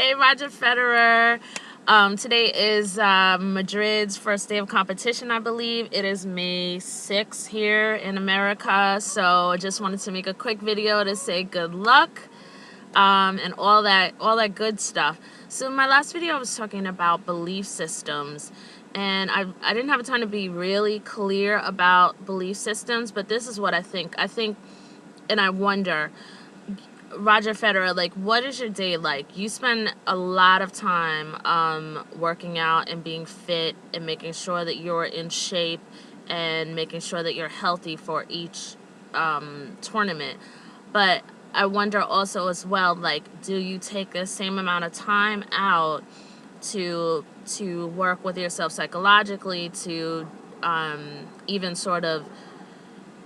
Hey, Roger Federer. Today is Madrid's first day of competition, I believe. It is May 6th here in America. So I just wanted to make a quick video to say good luck and all that good stuff. So in my last video, I was talking about belief systems. And I didn't have time to be really clear about belief systems, but this is what I think. And I wonder, Roger Federer, like, what is your day like? You spend a lot of time working out and being fit and making sure that you're in shape and making sure that you're healthy for each tournament. But I wonder also as well, like, do you take the same amount of time out to work with yourself psychologically, to even sort of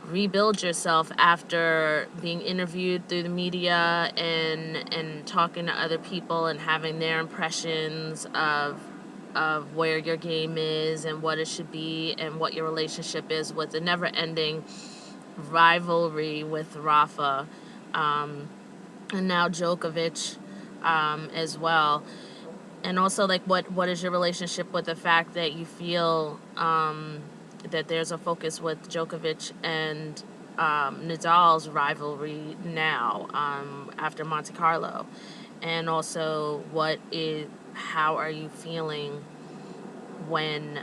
rebuild yourself after being interviewed through the media and talking to other people and having their impressions of where your game is and what it should be and what your relationship is with the never-ending rivalry with Rafa, and now Djokovic as well. And also, like, what is your relationship with the fact that you feel that there's a focus with Djokovic and Nadal's rivalry now after Monte Carlo? And also, how are you feeling when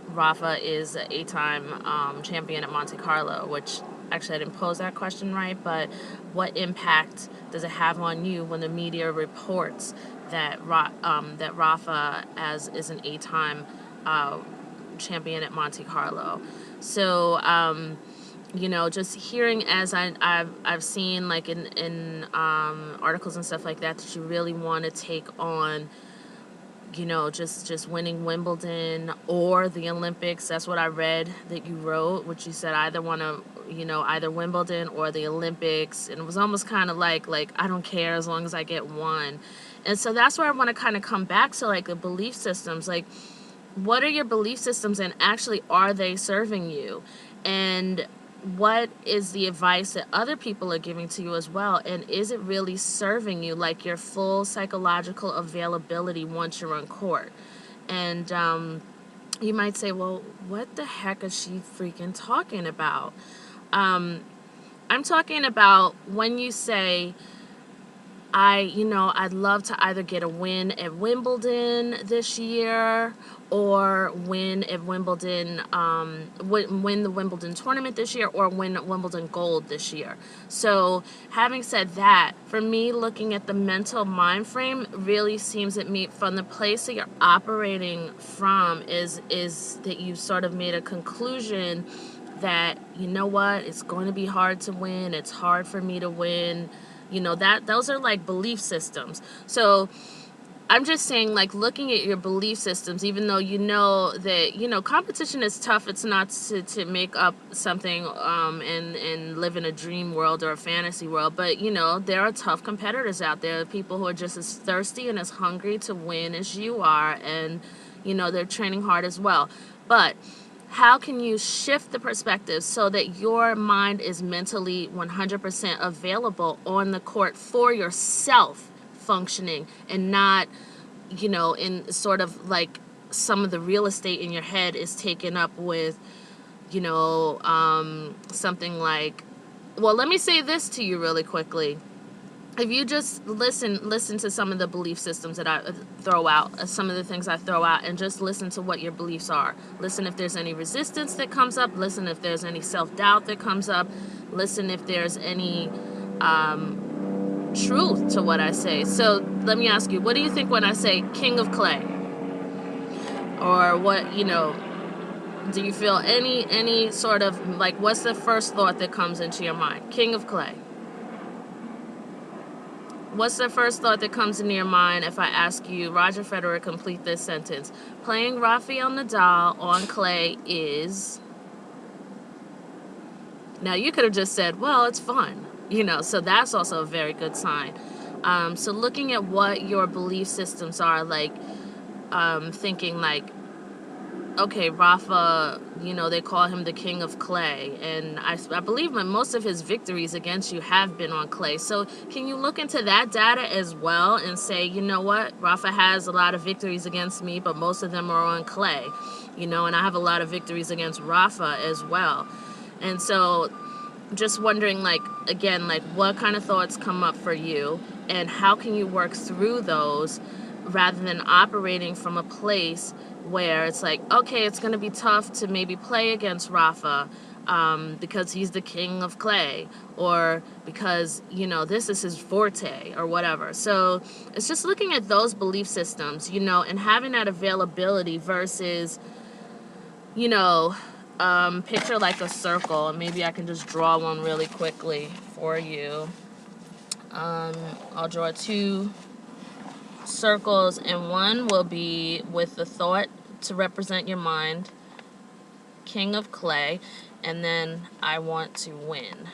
Rafa is an 8-time champion at Monte Carlo, which actually I didn't pose that question right, but what impact does it have on you when the media reports that that Rafa is an 8-time champion at Monte Carlo? So just hearing, as I've seen, like, in articles and stuff like that you really want to take on, just winning Wimbledon or the Olympics. That's what I read that you wrote, which you said either want to, either Wimbledon or the Olympics. And it was almost kind of like I don't care as long as I get one. And so that's where I want to kind of come back to, like, the belief systems. Like, what are your belief systems, and actually, are they serving you? And what is the advice that other people are giving to you as well? And is it really serving you, like your full psychological availability once you're on court? And you might say, well, what the heck is she freaking talking about? I'm talking about when you say, I'd love to either get a win at Wimbledon this year, or win at Wimbledon, win the Wimbledon tournament this year, or win Wimbledon gold this year. So having said that, for me, looking at the mental mind frame really seems at me from the place that you're operating from is that you've sort of made a conclusion that, it's going to be hard to win. It's hard for me to win. Those are like belief systems. So I'm just saying, like, looking at your belief systems, even though that, competition is tough. It's not to make up something and live in a dream world or a fantasy world. But, there are tough competitors out there, people who are just as thirsty and as hungry to win as you are. And, they're training hard as well. But how can you shift the perspective so that your mind is mentally 100% available on the court for yourself functioning, and not, in sort of like some of the real estate in your head is taken up with, something like, well, let me say this to you really quickly. If you just listen to some of the belief systems that I throw out, some of the things I throw out, and just listen to what your beliefs are. Listen if there's any resistance that comes up. Listen if there's any self-doubt that comes up. Listen if there's any truth to what I say. So let me ask you, what do you think when I say king of clay? Or what, do you feel any sort of, like, what's the first thought that comes into your mind? King of clay. What's the first thought that comes into your mind if I ask you, Roger Federer, complete this sentence? Playing Rafael Nadal on clay is... Now, you could have just said, well, it's fun. So that's also a very good sign. So looking at what your belief systems are, like, thinking, like, okay, Rafa, you know, they call him the king of clay, and I believe that most of his victories against you have been on clay. So can you look into that data as well and say, you know what, Rafa has a lot of victories against me, but most of them are on clay, you know, and I have a lot of victories against Rafa as well. And so just wondering, like, again, like, what kind of thoughts come up for you and how can you work through those rather than operating from a place where it's like, okay, it's going to be tough to maybe play against Rafa because he's the king of clay, or because, you know, this is his forte or whatever. So it's just looking at those belief systems, you know, and having that availability versus, you know, picture like a circle, and maybe I can just draw one really quickly for you. I'll draw two circles, and one will be with the thought to represent your mind, king of clay, and then I want to win.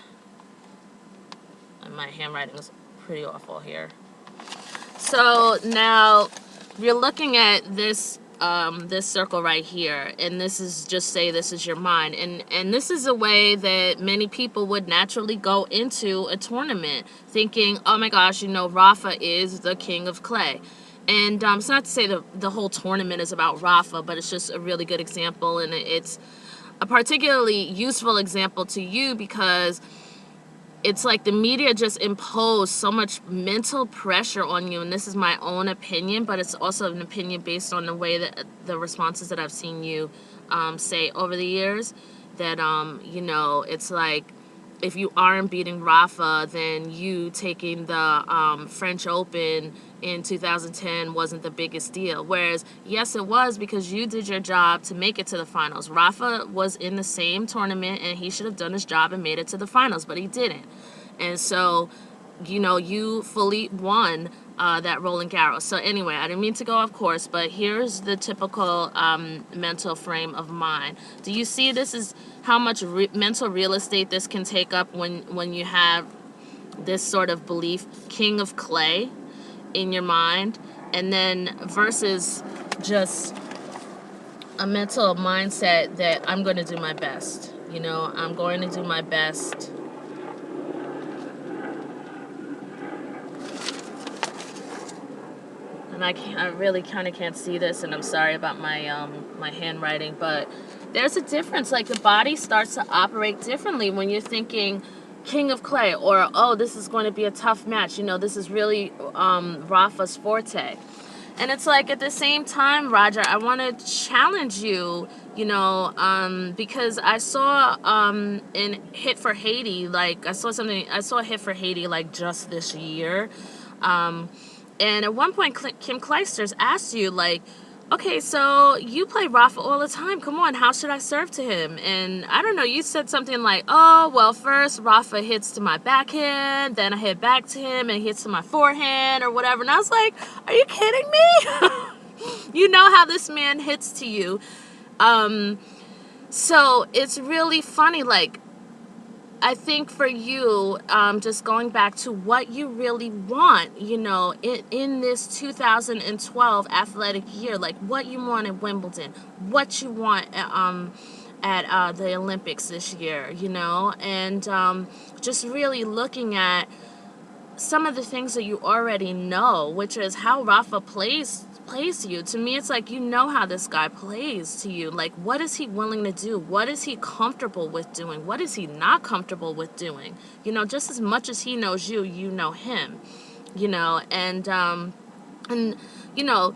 And my handwriting is pretty awful here. So now you're looking at this this circle right here, and this is, just say this is your mind, and this is a way that many people would naturally go into a tournament thinking, oh my gosh, you know, Rafa is the king of clay. And it's not to say the whole tournament is about Rafa, but it's just a really good example, and it's a particularly useful example to you because it's like the media just imposed so much mental pressure on you, and this is my own opinion, but it's also an opinion based on the way that the responses that I've seen you say over the years, that you know, it's like if you aren't beating Rafa, then you taking the French Open in 2010 wasn't the biggest deal. Whereas, yes, it was, because you did your job to make it to the finals. Rafa was in the same tournament, and he should have done his job and made it to the finals, but he didn't. And so, you know, you fully won that Roland Garros. So anyway, I didn't mean to go off course, but here's the typical mental frame of mind. Do you see this is how much mental real estate this can take up when you have this sort of belief, king of clay, in your mind, and then versus just a mental mindset that I'm going to do my best. You know, I'm going to do my best. And I really kind of can't see this, and I'm sorry about my my handwriting, but there's a difference. Like, the body starts to operate differently when you're thinking king of clay, or, oh, this is going to be a tough match. You know, this is really Rafa's forte. And it's like, at the same time, Roger, I want to challenge you, you know, because I saw in Hit for Haiti, like, I saw a Hit for Haiti, like, just this year. And at one point, Kim Kleisters asked you, like, okay, so you play Rafa all the time. Come on, how should I serve to him? And I don't know, you said something like, oh, well, first Rafa hits to my backhand, then I hit back to him and he hits to my forehand or whatever. And I was like, are you kidding me? You know how this man hits to you. So it's really funny, like, I think for you, just going back to what you really want, you know, in this 2012 athletic year, like what you want at Wimbledon, what you want at the Olympics this year, you know, and just really looking at some of the things that you already know, which is how Rafa plays to you. To me, it's like, you know how this guy plays to you. Like, what is he willing to do? What is he comfortable with doing? What is he not comfortable with doing? You know, just as much as he knows you, you know him. You know, and you know,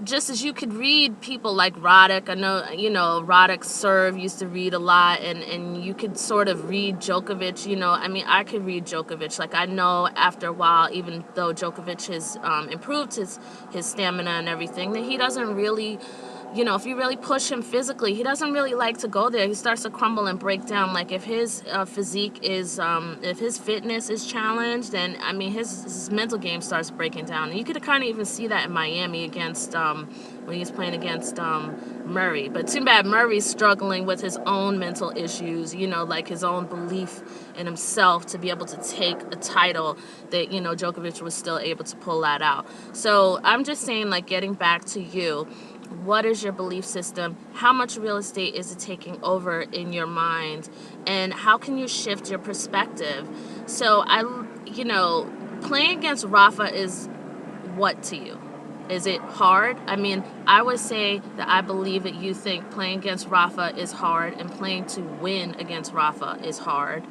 just as you could read people like Roddick, I know, you know, Roddick serve used to read a lot, and you could sort of read Djokovic, you know, I mean, I could read Djokovic, like, I know after a while, even though Djokovic has improved his stamina and everything, that he doesn't really, you know, if you really push him physically, he doesn't really like to go there. He starts to crumble and break down. Like, if his physique is, if his fitness is challenged, then, I mean, his mental game starts breaking down. And you could kind of even see that in Miami against, when he was playing against Murray. But too bad Murray's struggling with his own mental issues, you know, like his own belief in himself to be able to take a title that, you know, Djokovic was still able to pull that out. So I'm just saying, like, getting back to you, What is your belief system? How much real estate is it taking over in your mind? And how can you shift your perspective? So playing against Rafa is what to you? Is it hard? I mean, I would say that I believe that you think playing against Rafa is hard and playing to win against Rafa is hard.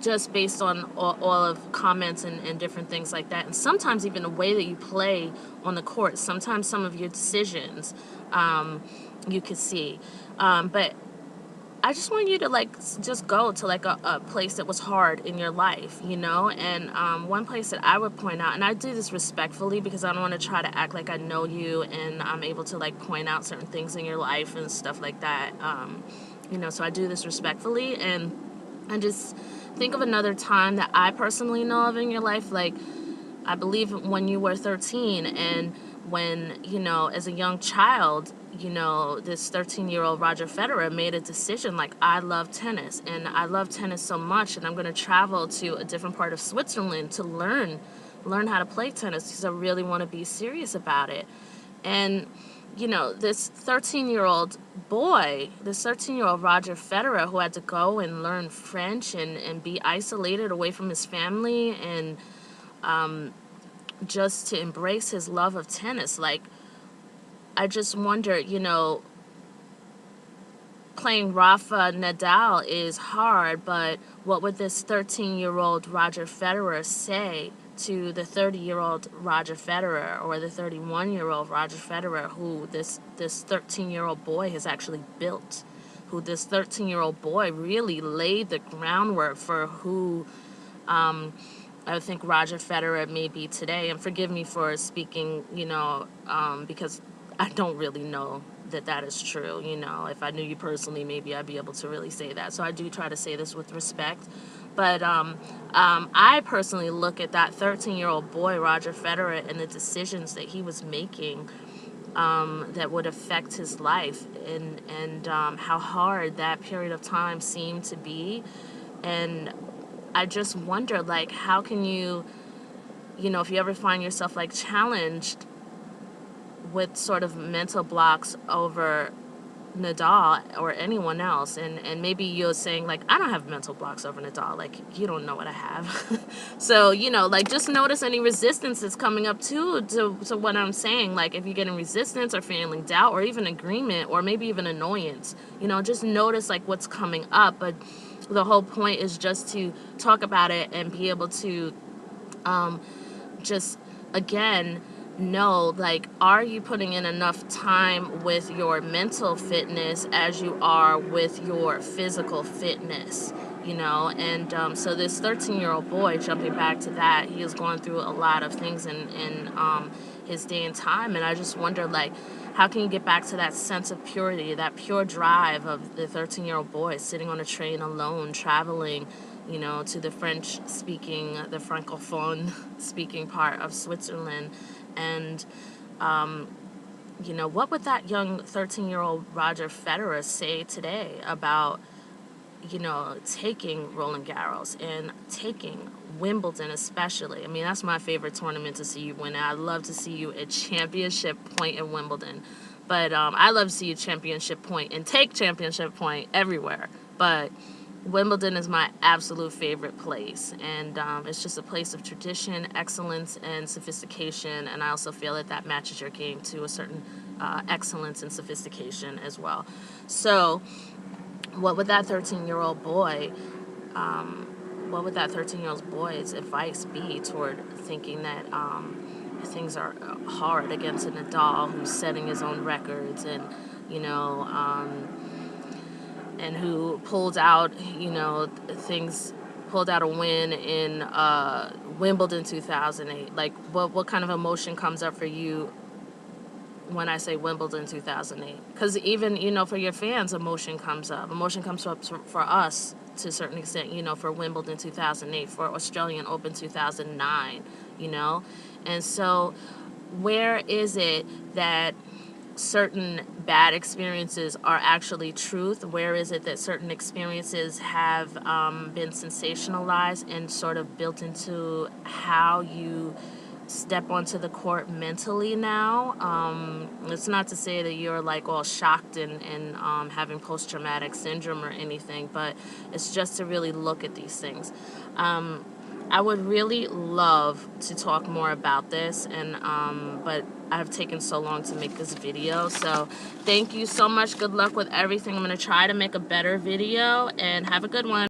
Just based on all of comments and different things like that. And sometimes even the way that you play on the court, sometimes some of your decisions you could see. But I just want you to just go to a place that was hard in your life, and one place that I would point out, and I do this respectfully because I don't want to try to act like I know you and I'm able to point out certain things in your life and stuff like that. So I do this respectfully, and I just think of another time that I personally know of in your life. I believe when you were 13 and when, as a young child, this 13-year-old Roger Federer made a decision I love tennis and I love tennis so much and I'm going to travel to a different part of Switzerland to learn how to play tennis because I really want to be serious about it. And this 13-year-old Roger Federer, who had to go and learn French and be isolated away from his family and just to embrace his love of tennis. I just wonder, playing Rafa Nadal is hard, but what would this 13-year-old Roger Federer say to the 30-year-old Roger Federer or the 31-year-old Roger Federer who this 13-year-old boy has actually built, who this 13-year-old boy really laid the groundwork for who I think Roger Federer may be today. And forgive me for speaking, because I don't really know that is true. If I knew you personally, maybe I'd be able to really say that. So I do try to say this with respect. But I personally look at that 13-year-old boy, Roger Federer, and the decisions that he was making that would affect his life and how hard that period of time seemed to be. And I just wonder, how can you, if you ever find yourself, challenged with sort of mental blocks over Nadal or anyone else, and maybe you're saying, I don't have mental blocks over Nadal, you don't know what I have. So, just notice any resistance that's coming up, to what I'm saying. If you're getting resistance or feeling doubt or even agreement or maybe even annoyance, just notice, what's coming up. But the whole point is just to talk about it and be able to just, again, know, are you putting in enough time with your mental fitness as you are with your physical fitness, And so this 13-year-old boy, jumping back to that, he is going through a lot of things in his day and time. And I just wonder, how can you get back to that sense of purity, that pure drive of the 13-year-old boy sitting on a train alone, traveling, to the the Francophone speaking part of Switzerland. And, what would that young 13-year-old Roger Federer say today about, taking Roland Garros and taking Wimbledon especially? I mean, that's my favorite tournament to see you win. I'd love to see you at championship point in Wimbledon. But I love to see you championship point and take championship point everywhere. But Wimbledon is my absolute favorite place, and it's just a place of tradition, excellence, and sophistication, and I also feel that matches your game to a certain excellence and sophistication as well. So what would that 13-year-old boy, boy's advice be toward thinking that things are hard against a Nadal who's setting his own records and, and who pulled out a win in Wimbledon 2008. What kind of emotion comes up for you when I say Wimbledon 2008? Because even, for your fans, emotion comes up. Emotion comes up for us to a certain extent, for Wimbledon 2008, for Australian Open 2009, And so where is it that certain bad experiences are actually truth? Where is it that certain experiences have been sensationalized and sort of built into how you step onto the court mentally now. It's not to say that you're like all shocked and having post-traumatic syndrome or anything, but it's just to really look at these things. I would really love to talk more about this, and but I've taken so long to make this video. So thank you so much. Good luck with everything. I'm going to try to make a better video, and have a good one.